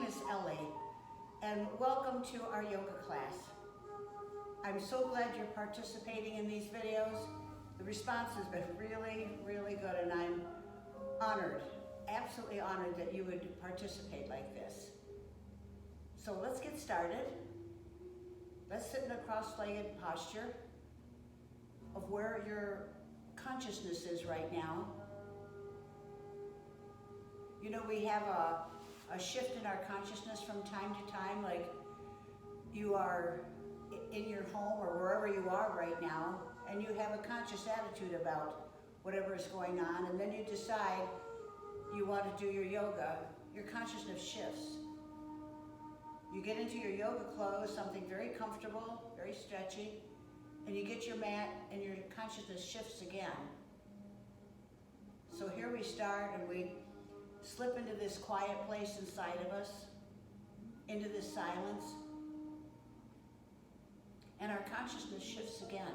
is Ellie, and welcome to our yoga class. I'm so glad you're participating in these videos. The response has been really, really good, and I'm honored, absolutely honored that you would participate like this. So let's get started. Let's sit in a cross-legged posture of where your consciousness is right now. You know, we have a shift in our consciousness from time to time, like you are in your home or wherever you are right now, and you have a conscious attitude about whatever is going on, and then you decide you want to do your yoga. Your consciousness shifts. You get into your yoga clothes, something very comfortable, very stretchy, and you get your mat and your consciousness shifts again. So here we start, and we slip into this quiet place inside of us, into this silence, and our consciousness shifts again.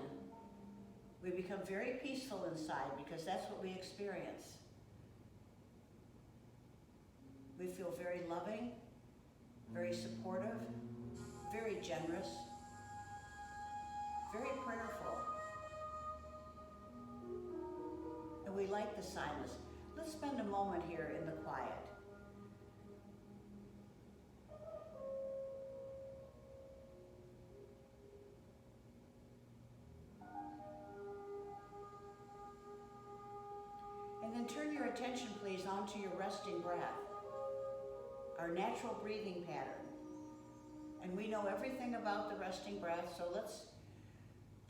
We become very peaceful inside because that's what we experience. We feel very loving, very supportive, very generous, very prayerful. And we like the silence. Let's spend a moment here in the quiet. And then turn your attention, please, onto your resting breath, our natural breathing pattern. And we know everything about the resting breath, so let's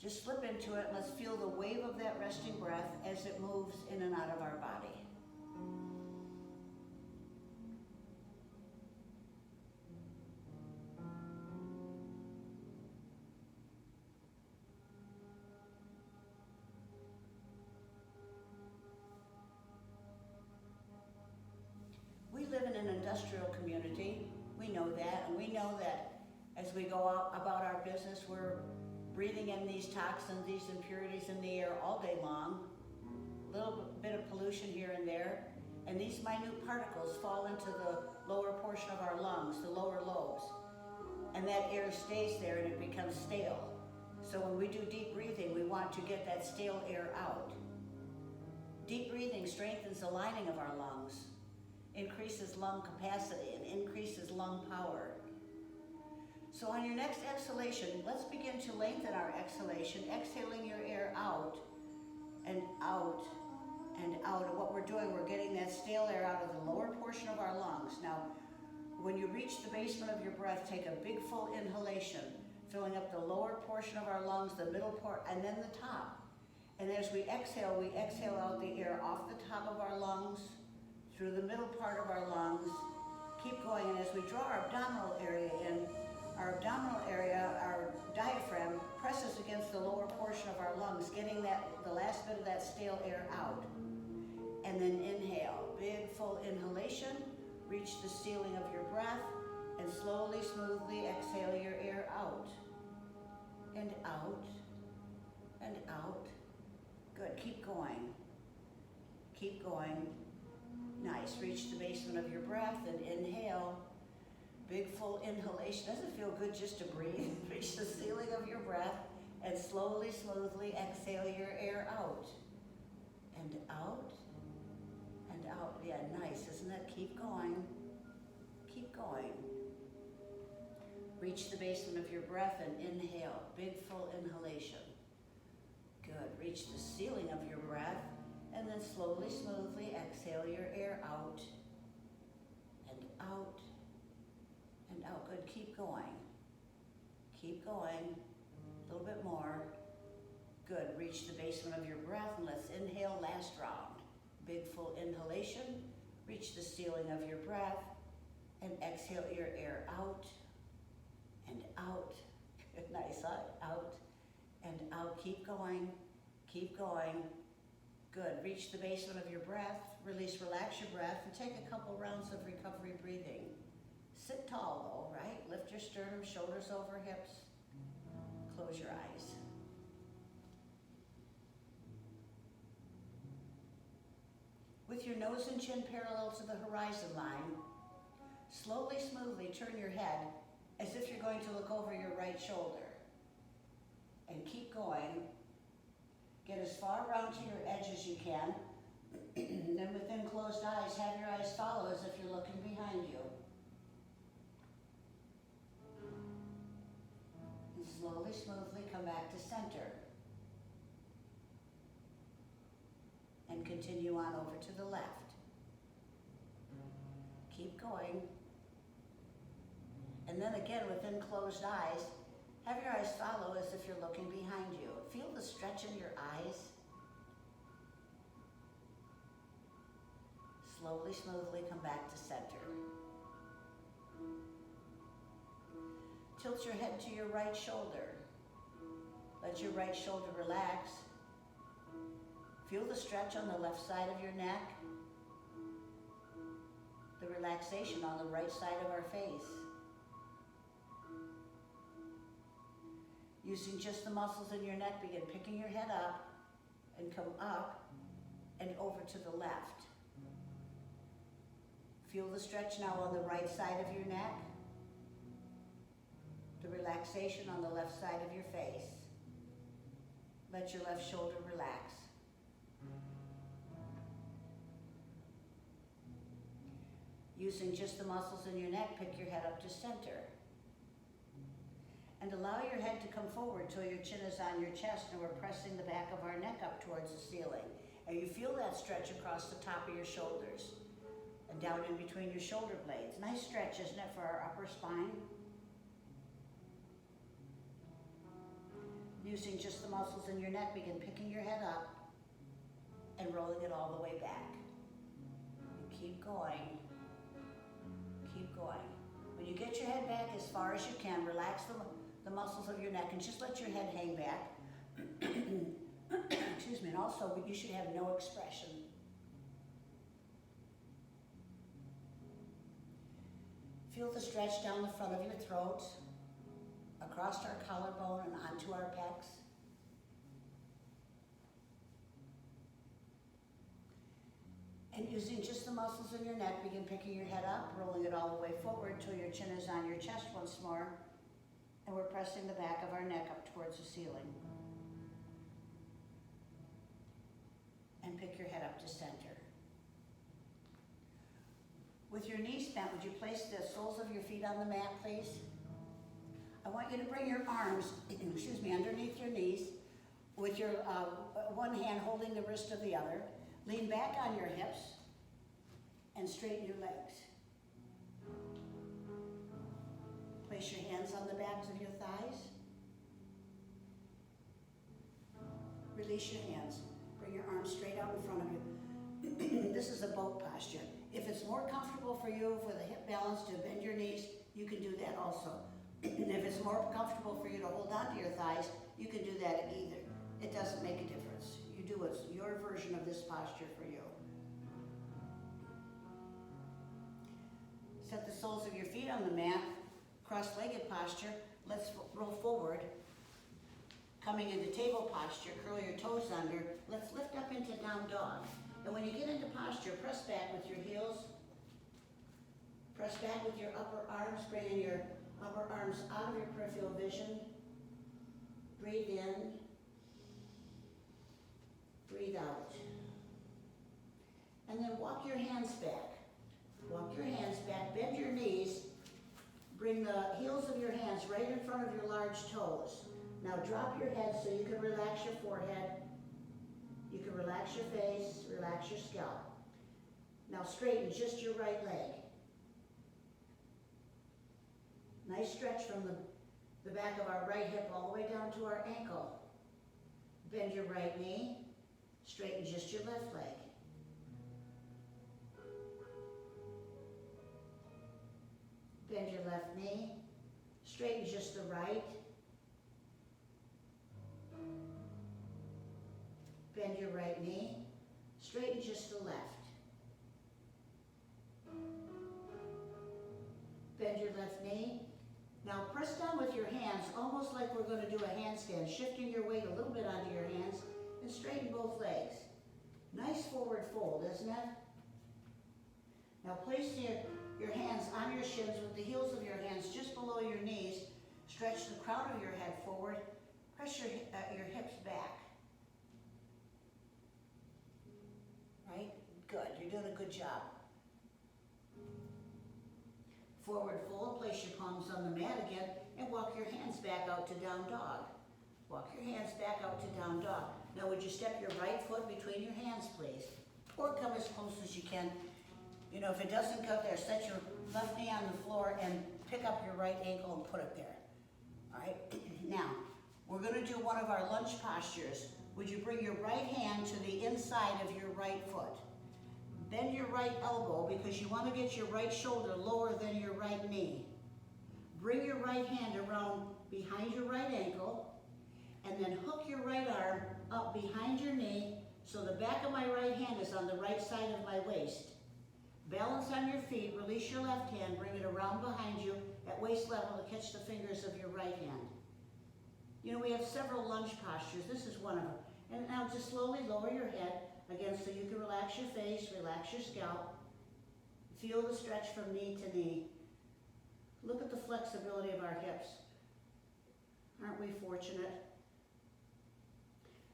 just slip into it and let's feel the wave of that resting breath as it moves in and out of our body. We live in an industrial community. We know that, and we know that as we go out about our business, we're breathing in these toxins, these impurities in the air all day long. A little bit of pollution here and there, and these minute particles fall into the lower portion of our lungs, the lower lobes, and that air stays there and it becomes stale. So when we do deep breathing, we want to get that stale air out. Deep breathing strengthens the lining of our lungs, increases lung capacity, and increases lung power. So on your next exhalation, let's begin to lengthen our exhalation, exhaling your air out and out and out. And what we're doing, we're getting that stale air out of the lower portion of our lungs. Now, when you reach the basement of your breath, take a big full inhalation, filling up the lower portion of our lungs, the middle part, and then the top. And as we exhale out the air off the top of our lungs, through the middle part of our lungs. Keep going, and as we draw our abdominal area in, our abdominal area, our diaphragm presses against the lower portion of our lungs, getting the last bit of that stale air out. And then inhale, big full inhalation, reach the ceiling of your breath, and slowly, smoothly exhale your air out. And out, and out. Good, keep going. Keep going. Nice, reach the basement of your breath and inhale. Big full inhalation. Doesn't it feel good just to breathe? Reach the ceiling of your breath and slowly, smoothly exhale your air out. And out, and out. Yeah, nice, isn't it? Keep going. Keep going. Reach the basement of your breath and inhale. Big full inhalation. Good, reach the ceiling of your breath. And then slowly, smoothly exhale your air out and out and out. Good, keep going. Keep going. A little bit more. Good, reach the basement of your breath and let's inhale last round. Big full inhalation. Reach the ceiling of your breath and exhale your air out and out. Good, nice, out and out. Keep going. Keep going. Good, reach the basement of your breath, release, relax your breath, and take a couple rounds of recovery breathing. Sit tall though, right? Lift your sternum, shoulders over hips. Close your eyes. With your nose and chin parallel to the horizon line, slowly, smoothly turn your head as if you're going to look over your right shoulder. And keep going. Get as far around to your edge as you can. Then within closed eyes, have your eyes follow as if you're looking behind you. And slowly, smoothly come back to center. And continue on over to the left. Keep going. And then again, within closed eyes, have your eyes follow as if you're looking behind you. Feel the stretch in your eyes. Slowly, smoothly come back to center. Tilt your head to your right shoulder. Let your right shoulder relax. Feel the stretch on the left side of your neck. The relaxation on the right side of our face. Using just the muscles in your neck, begin picking your head up and come up and over to the left. Feel the stretch now on the right side of your neck. The relaxation on the left side of your face. Let your left shoulder relax. Using just the muscles in your neck, pick your head up to center. And allow your head to come forward till your chin is on your chest and we're pressing the back of our neck up towards the ceiling. And you feel that stretch across the top of your shoulders and down in between your shoulder blades. Nice stretch, isn't it, for our upper spine? Using just the muscles in your neck, begin picking your head up and rolling it all the way back. And keep going. Keep going. When you get your head back as far as you can, relax the muscles of your neck and just let your head hang back. Excuse me, and also you should have no expression. Feel the stretch down the front of your throat, across our collarbone and onto our pecs. And using just the muscles in your neck, begin picking your head up, rolling it all the way forward until your chin is on your chest once more. And we're pressing the back of our neck up towards the ceiling. And pick your head up to center. With your knees bent, would you place the soles of your feet on the mat, please? I want you to bring your arms, excuse me, underneath your knees with your one hand holding the wrist of the other. Lean back on your hips and straighten your legs. Place your hands on the backs of your thighs. Release your hands. Bring your arms straight out in front of you. This is a boat posture. If it's more comfortable for you for the hip balance to bend your knees, you can do that also. If it's more comfortable for you to hold on to your thighs, you can do that at either. It doesn't make a difference. You do what's your version of this posture for you. Set the soles of your feet on the mat, cross-legged posture. Let's roll forward. Coming into table posture, curl your toes under. Let's lift up into down dog. And when you get into posture, press back with your heels. Press back with your upper arms, bringing your upper arms out of your peripheral vision. Breathe in. Breathe out. And then walk your hands back. Walk your hands back, bend your knees. Bring the heels of your hands right in front of your large toes. Now drop your head so you can relax your forehead. You can relax your face, relax your scalp. Now straighten just your right leg. Nice stretch from the back of our right hip all the way down to our ankle. Bend your right knee. Straighten just your left leg. Bend your left knee. Straighten just the right. Bend your right knee. Straighten just the left. Bend your left knee. Now press down with your hands, almost like we're going to do a handstand, shifting your weight a little bit onto your hands, and straighten both legs. Nice forward fold, isn't it? Now place your hands on your shins with the heels of your hands just below your knees. Stretch the crown of your head forward. Press your hips back. Right? Good. You're doing a good job. Forward fold. Place your palms on the mat again and walk your hands back out to down dog. Walk your hands back out to down dog. Now would you step your right foot between your hands, please? Or come as close as you can. You know, if it doesn't go there, set your left knee on the floor and pick up your right ankle and put it there. All right? Now, we're going to do one of our lunge postures. Would you bring your right hand to the inside of your right foot? Bend your right elbow because you want to get your right shoulder lower than your right knee. Bring your right hand around behind your right ankle and then hook your right arm up behind your knee so the back of my right hand is on the right side of my waist. Balance on your feet, release your left hand, bring it around behind you at waist level to catch the fingers of your right hand. You know, we have several lunge postures. This is one of them. And now just slowly lower your head again so you can relax your face, relax your scalp. Feel the stretch from knee to knee. Look at the flexibility of our hips. Aren't we fortunate?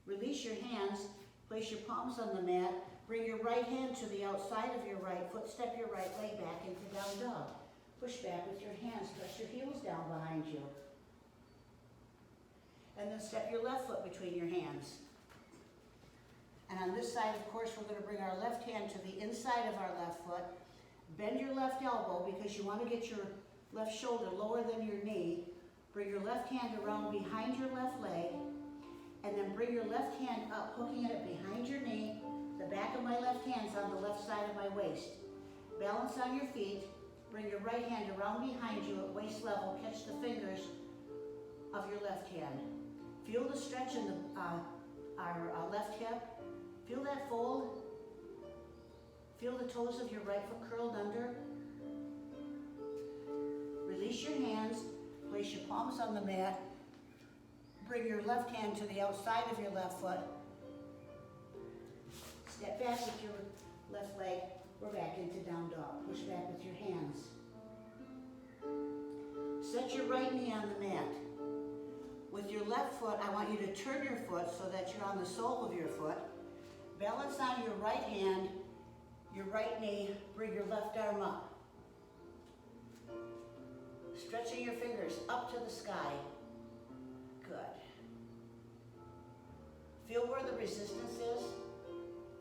Release your hands, place your palms on the mat, bring your right hand to the outside of your right foot, step your right leg back into down dog. Push back with your hands, press your heels down behind you. And then step your left foot between your hands. And on this side, of course, we're going to bring our left hand to the inside of our left foot. Bend your left elbow because you want to get your left shoulder lower than your knee. Bring your left hand around behind your left leg. And then bring your left hand up, hooking it behind your knee. The back of my left hand's on the left side of my waist. Balance on your feet. Bring your right hand around behind you at waist level. Catch the fingers of your left hand. Feel the stretch in our left hip. Feel that fold. Feel the toes of your right foot curled under. Release your hands. Place your palms on the mat. Bring your left hand to the outside of your left foot. Step back with your left leg. We're back into down dog. Push back with your hands. Set your right knee on the mat. With your left foot, I want you to turn your foot so that you're on the sole of your foot. Balance on your right hand, your right knee. Bring your left arm up. Stretching your fingers up to the sky. Good. Feel where the resistance is.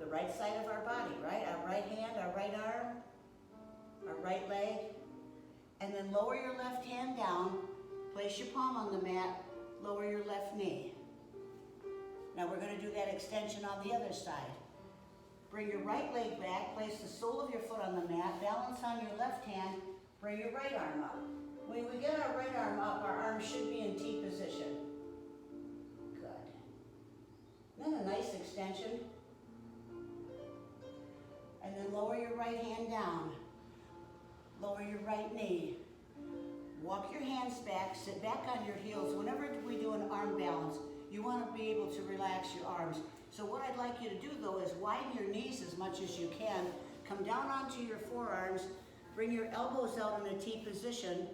The right side of our body, right? Our right hand, our right arm, our right leg. And then lower your left hand down. Place your palm on the mat. Lower your left knee. Now we're going to do that extension on the other side. Bring your right leg back. Place the sole of your foot on the mat. Balance on your left hand. Bring your right arm up. When we get our right arm up, our arm should be in T position. Good. Then a nice extension. And then lower your right hand down. Lower your right knee. Walk your hands back, sit back on your heels. Whenever we do an arm balance, you want to be able to relax your arms. So what I'd like you to do though is widen your knees as much as you can. Come down onto your forearms. Bring your elbows out in a T position.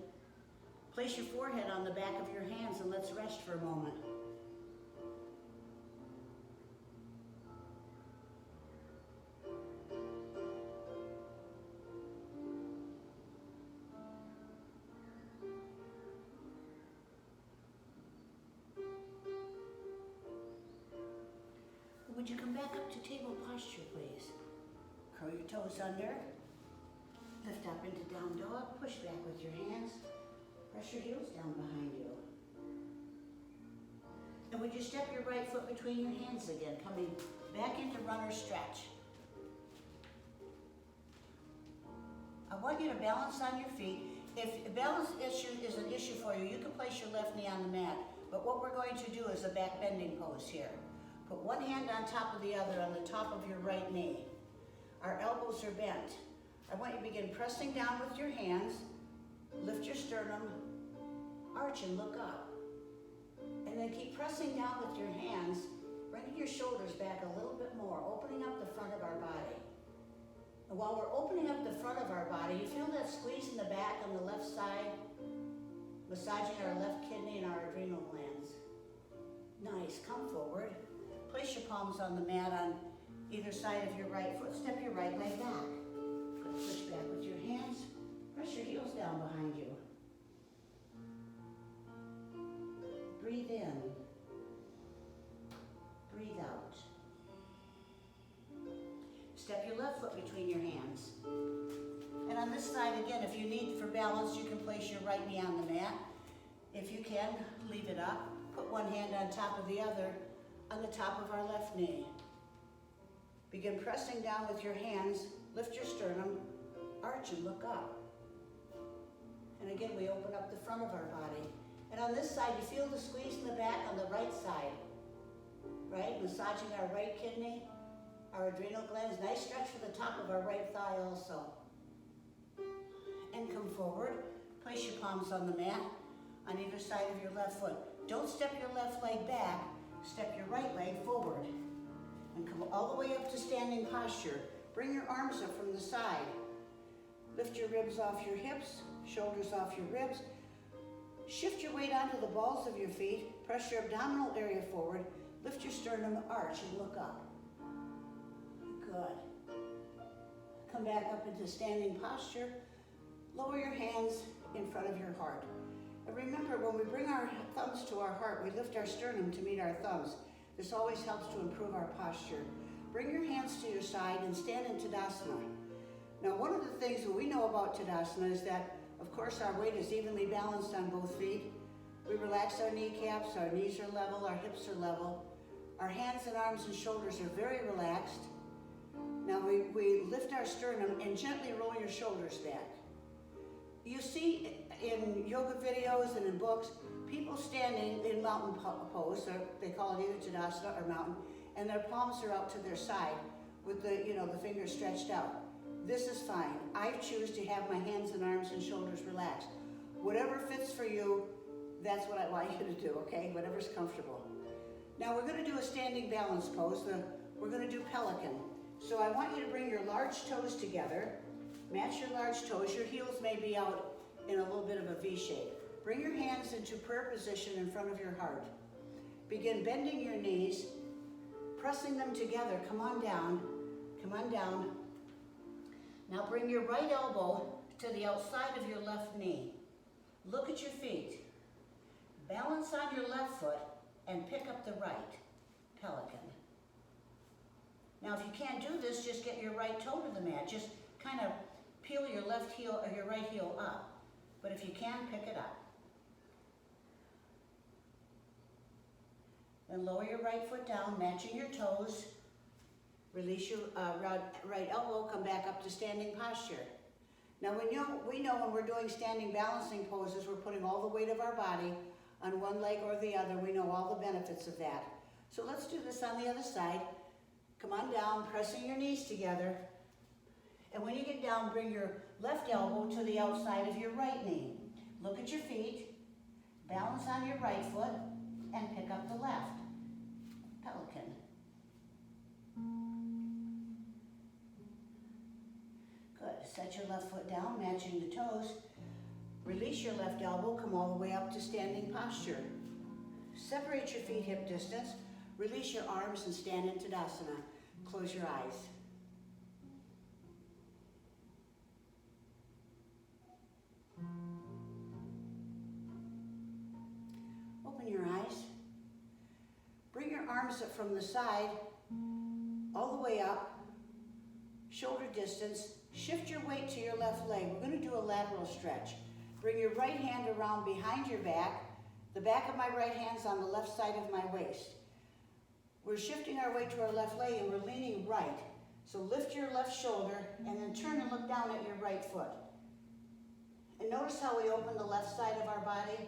Place your forehead on the back of your hands and let's rest for a moment. Would you come back up to table posture, please? Curl your toes under. Lift up into down dog. Push back with your hands. Press your heels down behind you. And would you step your right foot between your hands again, coming back into runner stretch. I want you to balance on your feet. If a balance issue is an issue for you, you can place your left knee on the mat. But what we're going to do is a back bending pose here. Put one hand on top of the other on the top of your right knee. Our elbows are bent. I want you to begin pressing down with your hands. Lift your sternum, arch and look up. And then keep pressing down with your hands, bringing your shoulders back a little bit more, opening up the front of our body. And while we're opening up the front of our body, you feel that squeeze in the back on the left side, massaging our left kidney and our adrenal glands. Nice, come forward. Place your palms on the mat on either side of your right foot. Step your right leg back. Push back with your hands. Press your heels down behind you. Breathe in. Breathe out. Step your left foot between your hands. And on this side, again, if you need for balance, you can place your right knee on the mat. If you can, leave it up. Put one hand on top of the other on the top of our left knee. Begin pressing down with your hands. Lift your sternum, arch and look up. And again, we open up the front of our body. And on this side, you feel the squeeze in the back on the right side, right? Massaging our right kidney, our adrenal glands. Nice stretch for the top of our right thigh also. And come forward. Place your palms on the mat on either side of your left foot. Don't step your left leg back. Step your right leg forward. And come all the way up to standing posture. Bring your arms up from the side. Lift your ribs off your hips, shoulders off your ribs. Shift your weight onto the balls of your feet. Press your abdominal area forward. Lift your sternum, arch, and look up. Good. Come back up into standing posture. Lower your hands in front of your heart. And remember, when we bring our thumbs to our heart, we lift our sternum to meet our thumbs. This always helps to improve our posture. Bring your hands to your side and stand in Tadasana. Now, one of the things that we know about Tadasana is that, of course, our weight is evenly balanced on both feet. We relax our kneecaps, our knees are level, our hips are level. Our hands and arms and shoulders are very relaxed. Now we lift our sternum and gently roll your shoulders back. You see in yoga videos and in books, people standing in mountain pose, or they call it either Tadasana or mountain, and their palms are out to their side with the fingers stretched out. This is fine. I choose to have my hands and arms and shoulders relaxed. Whatever fits for you, that's what I want you to do, okay? Whatever's comfortable. Now we're going to do a standing balance pose. We're going to do pelican. So I want you to bring your large toes together. Match your large toes. Your heels may be out in a little bit of a V shape. Bring your hands into prayer position in front of your heart. Begin bending your knees, pressing them together. Come on down. Come on down. Now bring your right elbow to the outside of your left knee. Look at your feet. Balance on your left foot and pick up the right. Pelican. Now if you can't do this, just get your right toe to the mat. Just kind of peel your left heel or your right heel up. But if you can, pick it up. Then lower your right foot down, matching your toes. Release your right elbow, come back up to standing posture. Now we know when we're doing standing balancing poses, we're putting all the weight of our body on one leg or the other. We know all the benefits of that. So let's do this on the other side. Come on down, pressing your knees together. And when you get down, bring your left elbow to the outside of your right knee. Look at your feet, balance on your right foot, and pick up the left. Pelican. Good. Set your left foot down, matching the toes. Release your left elbow, come all the way up to standing posture. Separate your feet hip distance. Release your arms and stand in Tadasana. Close your eyes. Open your eyes. Bring your arms up from the side, all the way up, shoulder distance. Shift your weight to your left leg. We're going to do a lateral stretch. Bring your right hand around behind your back. The back of my right hand's on the left side of my waist. We're shifting our weight to our left leg and we're leaning right. So lift your left shoulder and then turn and look down at your right foot. And notice how we open the left side of our body,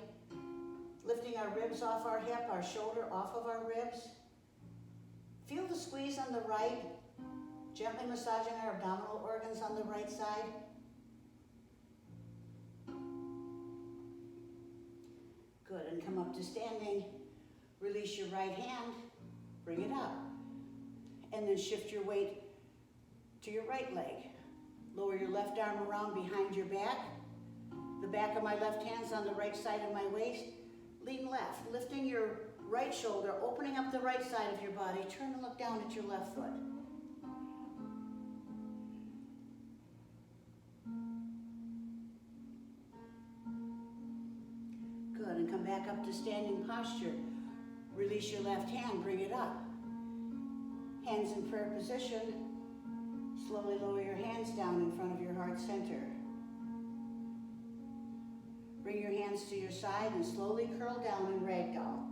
lifting our ribs off our hip, our shoulder off of our ribs. Feel the squeeze on the right, gently massaging our abdominal organs on the right side. Good, and come up to standing. Release your right hand, bring it up. And then shift your weight to your right leg. Lower your left arm around behind your back. The back of my left hand's on the right side of my waist. Lean left, lifting your right shoulder, opening up the right side of your body. Turn and look down at your left foot. Good, and come back up to standing posture. Release your left hand, bring it up. Hands in prayer position. Slowly lower your hands down in front of your heart center. Bring your hands to your side and slowly curl down in ragdoll.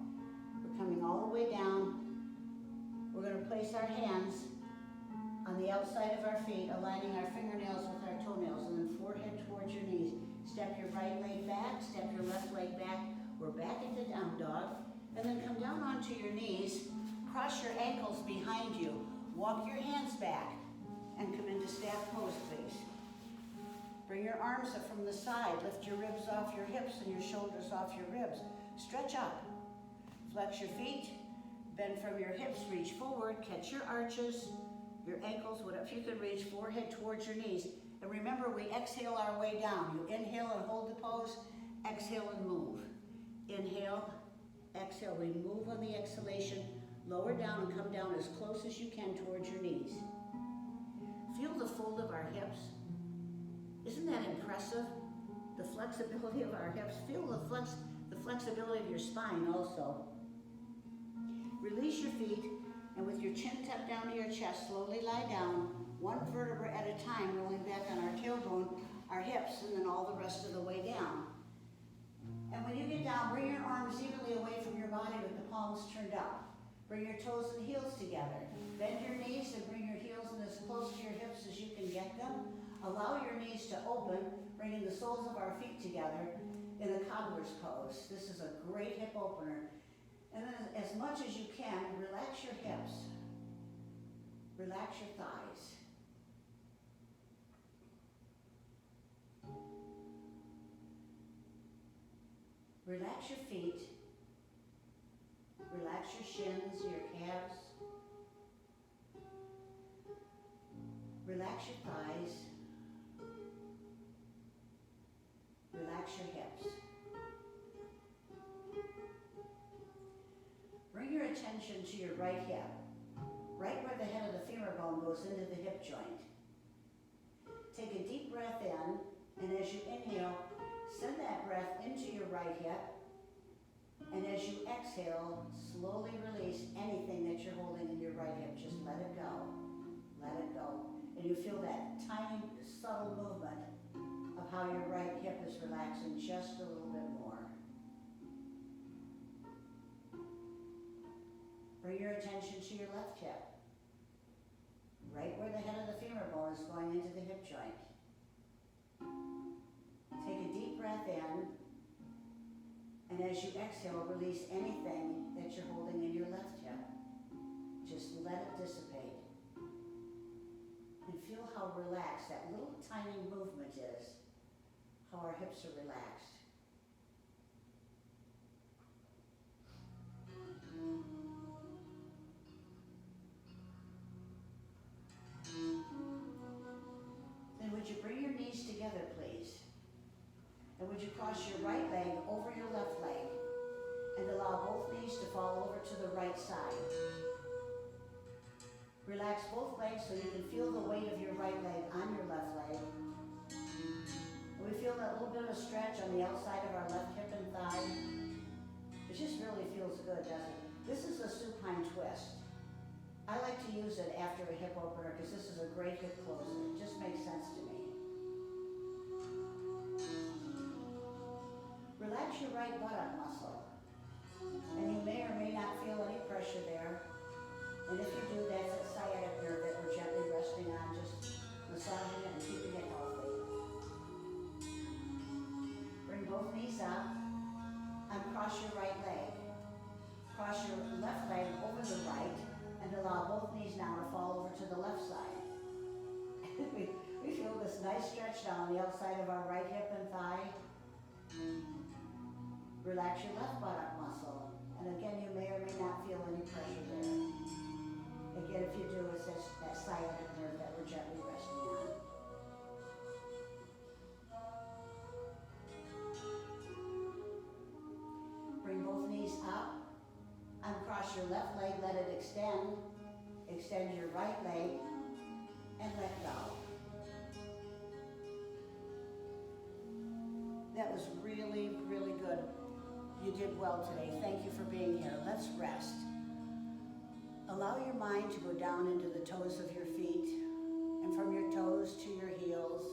We're coming all the way down. We're going to place our hands on the outside of our feet, aligning our fingernails with our toenails, and then forehead towards your knees. Step your right leg back, step your left leg back. We're back into down dog. And then come down onto your knees. Cross your ankles behind you. Walk your hands back and come into staff pose, please. Bring your arms up from the side. Lift your ribs off your hips and your shoulders off your ribs. Stretch up. Flex your feet. Bend from your hips. Reach forward. Catch your arches, your ankles, whatever you can reach. Forehead towards your knees. And remember, we exhale our way down. You inhale and hold the pose. Exhale and move. Inhale. Exhale. We move on the exhalation. Lower down and come down as close as you can towards your knees. Feel the fold of our hips. Isn't that impressive? The flexibility of our hips. Feel the flexibility of your spine also. Release your feet, and with your chin tucked down to your chest, slowly lie down, one vertebra at a time, rolling back on our tailbone, our hips, and then all the rest of the way down. And when you get down, bring your arms evenly away from your body with the palms turned up. Bring your toes and heels together. Bend your knees and bring your heels in as close to your hips as you can get them. Allow your knees to open, bringing the soles of our feet together in a cobbler's pose. This is a great hip opener. And then as much as you can, relax your hips. Relax your thighs. Relax your feet. Relax your shins, your calves. Relax your thighs. Relax your hips. Bring your attention to your right hip, right where the head of the femur bone goes into the hip joint. Take a deep breath in, and as you inhale, send that breath into your right hip. And as you exhale, slowly release anything that you're holding in your right hip. Just let it go. Let it go. And you feel that tiny, subtle movement of how your right hip is relaxing just a little bit more. Bring your attention to your left hip, right where the head of the femur bone is going into the hip joint. Take a deep breath in. And as you exhale, release anything that you're holding in your left hip. Just let it dissipate. And feel how relaxed that little tiny movement is, how our hips are relaxed. Then would you bring your knees together, please? And would you cross your right leg over your left leg and allow both knees to fall over to the right side. Relax both legs so you can feel the weight of your right leg on your left leg. And we feel that little bit of a stretch on the outside of our left hip and thigh. It just really feels good, doesn't it? This is a supine twist. I like to use it after a hip opener because this is a great hip closer. It just makes sense to me. Relax your right buttock muscle. And you may or may not feel any pressure there. And if you do, that's that sciatic nerve that we're gently resting on, just massaging it and keeping it healthy. Bring both knees up. Uncross your right leg. Cross your left leg over the right and allow both knees now to fall over to the left side. we feel this nice stretch down the outside of our right hip and thigh. Relax your left buttock muscle. And again, you may or may not feel any pressure there. Again, if you do, it's that sciatic nerve that we're gently resting on. your left leg, let it extend. Extend your right leg and let go. That was really, really good. You did well today. Thank you for being here. Let's rest. Allow your mind to go down into the toes of your feet, and from your toes to your heels,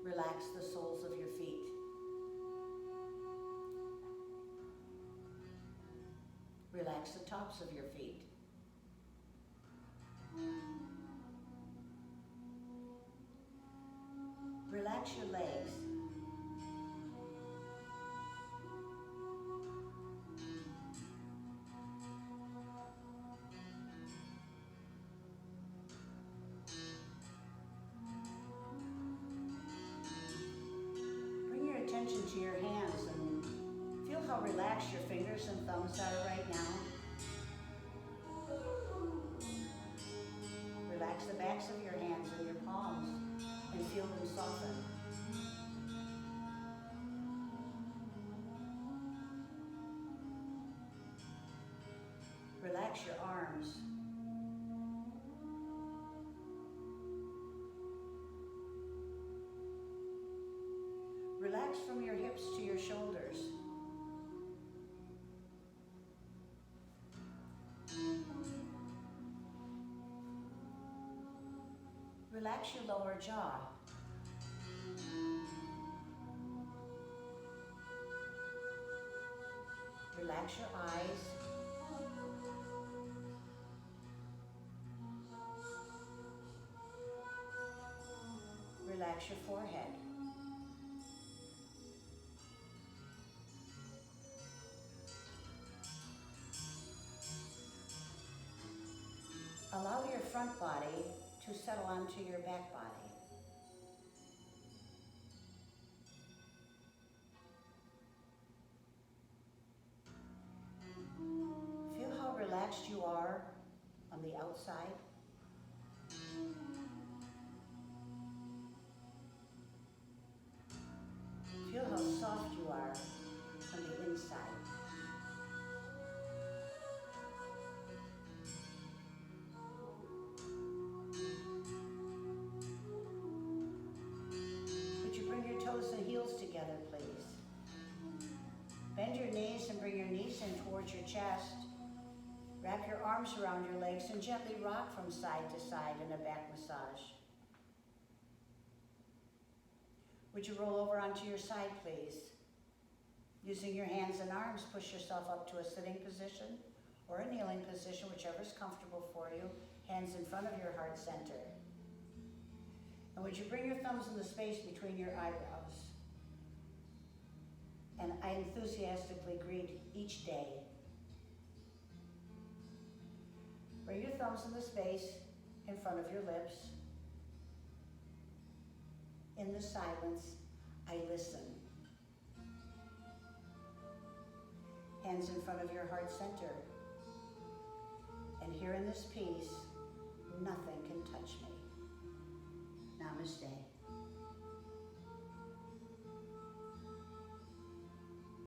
relax the soles of your feet. Relax the tops of your feet. Relax your legs. Bring your attention to your hands and feel how relaxed your fingers and thumbs are right now. Relax the backs of your hands and your palms and feel them soften. Relax your arms. Relax from your hips to your shoulders. Relax your lower jaw. Relax your eyes. Relax your forehead. Allow your front body to settle onto your back body. Feel how relaxed you are on the outside. Feel how soft you are on the inside. Would you bring your toes and heels together, please? Bend your knees and bring your knees in towards your chest. Wrap your arms around your legs and gently rock from side to side in a back massage. Would you roll over onto your side, please? Using your hands and arms, push yourself up to a sitting position or a kneeling position, whichever is comfortable for you. Hands in front of your heart center. And would you bring your thumbs in the space between your eyebrows? And I enthusiastically greet each day. Bring your thumbs in the space in front of your lips. In the silence, I listen. Hands in front of your heart center. And here in this peace, nothing can touch me. Namaste.